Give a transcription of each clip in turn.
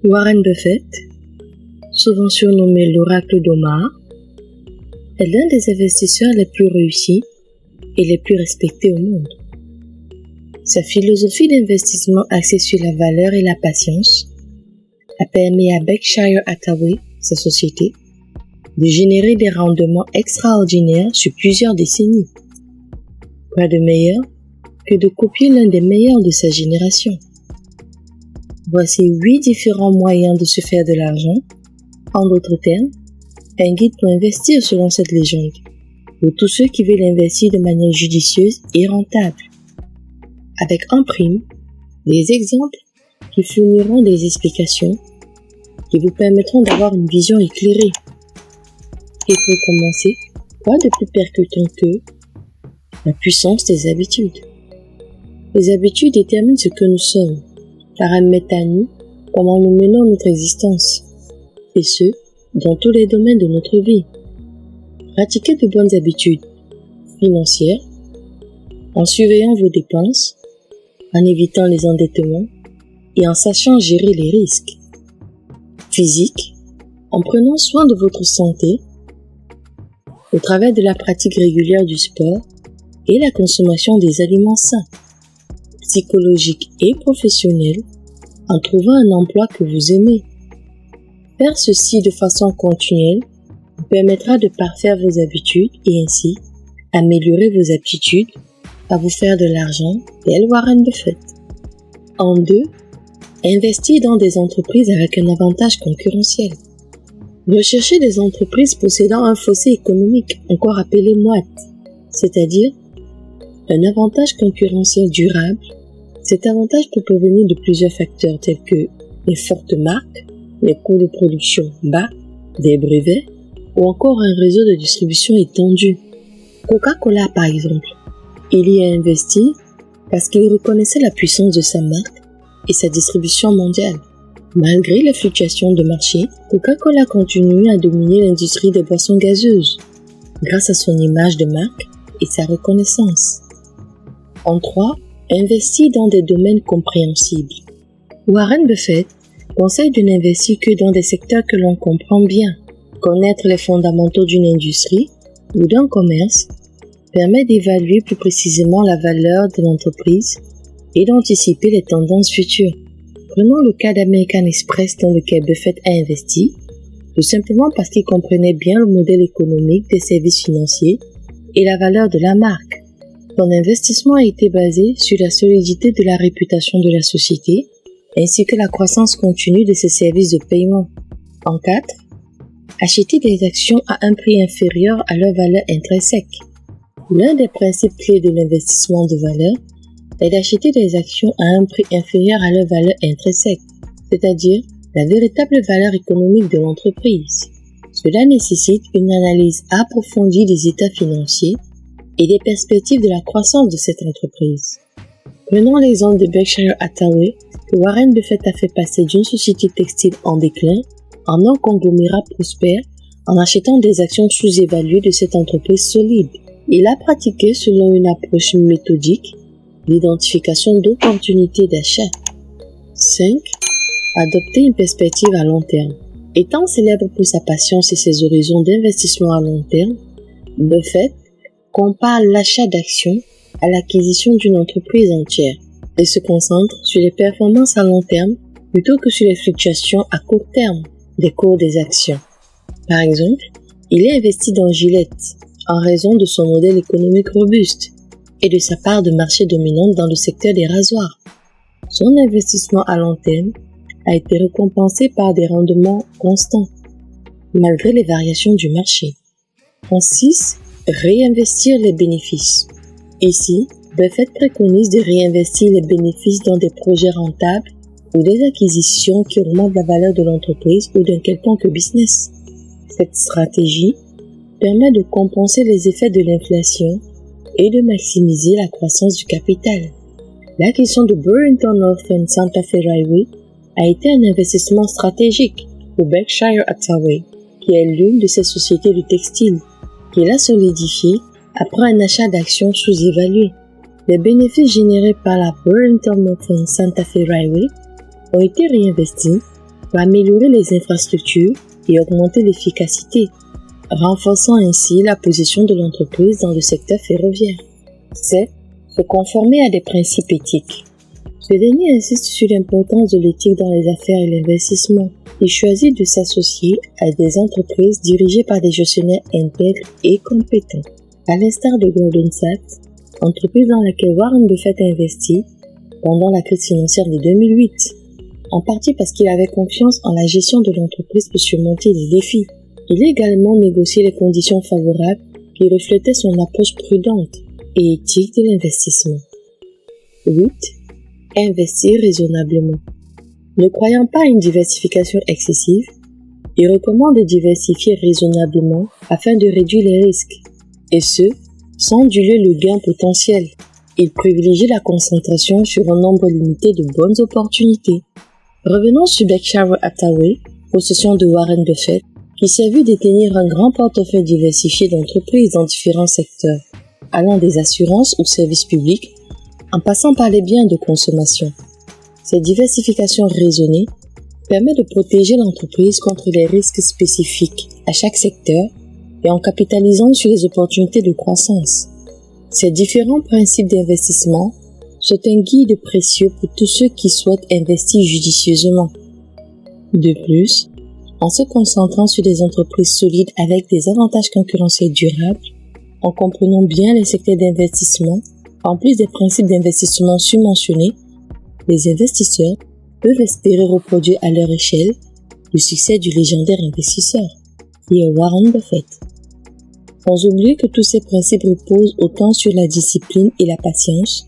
Warren Buffett, souvent surnommé l'oracle d'Omaha, est l'un des investisseurs les plus réussis et les plus respectés au monde. Sa philosophie d'investissement axée sur la valeur et la patience a permis à Berkshire Hathaway, sa société, de générer des rendements extraordinaires sur plusieurs décennies. Quoi de meilleur que de copier l'un des meilleurs de sa génération? Voici 8 différents moyens de se faire de l'argent. En d'autres termes, un guide pour investir selon cette légende, pour tous ceux qui veulent investir de manière judicieuse et rentable. Avec en prime, des exemples qui fourniront des explications qui vous permettront d'avoir une vision éclairée. Et pour commencer, quoi de plus percutant que la puissance des habitudes? Les habitudes déterminent ce que nous sommes, car elles mettent à nu comment nous menons notre existence, et ce, dans tous les domaines de notre vie. Pratiquez de bonnes habitudes financières, en surveillant vos dépenses, en évitant les endettements et en sachant gérer les risques. Physique, en prenant soin de votre santé, au travers de la pratique régulière du sport et la consommation des aliments sains. Psychologique et professionnel, en trouvant un emploi que vous aimez. Faire ceci de façon continuelle vous permettra de parfaire vos habitudes et ainsi améliorer vos aptitudes à vous faire de l'argent, tel Warren Buffett. En 2, investir dans des entreprises avec un avantage concurrentiel. Recherchez des entreprises possédant un fossé économique, encore appelé moat, c'est-à-dire un avantage concurrentiel durable. Cet avantage peut provenir de plusieurs facteurs tels que les fortes marques, les coûts de production bas, des brevets ou encore un réseau de distribution étendu. Coca-Cola par exemple, il y a investi parce qu'il reconnaissait la puissance de sa marque et sa distribution mondiale. Malgré les fluctuations de marché, Coca-Cola continue à dominer l'industrie des boissons gazeuses grâce à son image de marque et sa reconnaissance. En 3, investir dans des domaines compréhensibles. Warren Buffett conseille de n'investir que dans des secteurs que l'on comprend bien. Connaître les fondamentaux d'une industrie ou d'un commerce permet d'évaluer plus précisément la valeur de l'entreprise et d'anticiper les tendances futures. Prenons le cas d'American Express dans lequel Buffett a investi, tout simplement parce qu'il comprenait bien le modèle économique des services financiers et la valeur de la marque. Son investissement a été basé sur la solidité de la réputation de la société ainsi que la croissance continue de ses services de paiement. En 4, acheter des actions à un prix inférieur à leur valeur intrinsèque. L'un des principes clés de l'investissement de valeur est d'acheter des actions à un prix inférieur à leur valeur intrinsèque, c'est-à-dire la véritable valeur économique de l'entreprise. Cela nécessite une analyse approfondie des états financiers et des perspectives de la croissance de cette entreprise. Prenons l'exemple de Berkshire Hathaway, que Warren Buffett a fait passer d'une société textile en déclin en un conglomérat prospère en achetant des actions sous-évaluées de cette entreprise solide. Il a pratiqué selon une approche méthodique l'identification d'opportunités d'achat. 5. Adopter une perspective à long terme. Étant célèbre pour sa patience et ses horizons d'investissement à long terme, Buffett compare l'achat d'actions à l'acquisition d'une entreprise entière et se concentre sur les performances à long terme plutôt que sur les fluctuations à court terme des cours des actions. Par exemple, il est investi dans Gillette en raison de son modèle économique robuste et de sa part de marché dominante dans le secteur des rasoirs. Son investissement à long terme a été récompensé par des rendements constants, malgré les variations du marché. En 6, réinvestir les bénéfices. Ici, Buffett préconise de réinvestir les bénéfices dans des projets rentables ou des acquisitions qui augmentent la valeur de l'entreprise ou d'un quelconque business. Cette stratégie permet de compenser les effets de l'inflation et de maximiser la croissance du capital. L'acquisition de Burlington Northern Santa Fe Railway a été un investissement stratégique pour Berkshire Hathaway, qui est l'une de ses sociétés de textile, qu'il a solidifié après un achat d'actions sous-évaluées. Les bénéfices générés par la Burlington Northern Santa Fe Railway ont été réinvestis pour améliorer les infrastructures et augmenter l'efficacité, renforçant ainsi la position de l'entreprise dans le secteur ferroviaire. C'est se conformer à des principes éthiques. Ce dernier insiste sur l'importance de l'éthique dans les affaires et l'investissement. Il choisit de s'associer à des entreprises dirigées par des gestionnaires intègres et compétents. À l'instar de Goldman Sachs, entreprise dans laquelle Warren Buffett a investi pendant la crise financière de 2008, en partie parce qu'il avait confiance en la gestion de l'entreprise pour surmonter les défis. Il a également négocié les conditions favorables qui reflétaient son approche prudente et éthique de l'investissement. 8. Investir raisonnablement. Ne croyant pas à une diversification excessive, il recommande de diversifier raisonnablement afin de réduire les risques, et ce, sans diluer le gain potentiel. Il privilégie la concentration sur un nombre limité de bonnes opportunités. Revenons sur Berkshire Hathaway, possession de Warren Buffett, qui s'est vu détenir un grand portefeuille diversifié d'entreprises dans différents secteurs, allant des assurances aux services publics, en passant par les biens de consommation. Cette diversification raisonnée permet de protéger l'entreprise contre les risques spécifiques à chaque secteur et en capitalisant sur les opportunités de croissance. Ces différents principes d'investissement sont un guide précieux pour tous ceux qui souhaitent investir judicieusement. De plus, en se concentrant sur des entreprises solides avec des avantages concurrentiels durables, en comprenant bien les secteurs d'investissement, en plus des principes d'investissement surmentionnés, les investisseurs peuvent espérer reproduire à leur échelle le succès du légendaire investisseur, qui est Warren Buffett. Sans oublier que tous ces principes reposent autant sur la discipline et la patience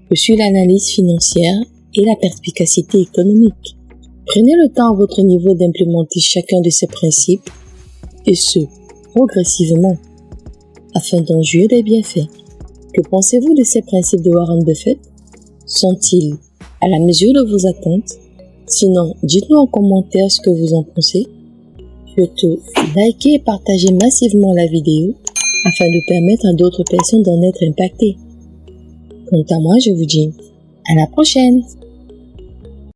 que sur l'analyse financière et la perspicacité économique. Prenez le temps à votre niveau d'implémenter chacun de ces principes, et ce, progressivement, afin d'en jouir des bienfaits. Que pensez-vous de ces principes de Warren Buffett? Sont-ils à la mesure de vos attentes? Sinon, dites-nous en commentaire ce que vous en pensez. Surtout, likez et partagez massivement la vidéo afin de permettre à d'autres personnes d'en être impactées. Quant à moi, je vous dis à la prochaine!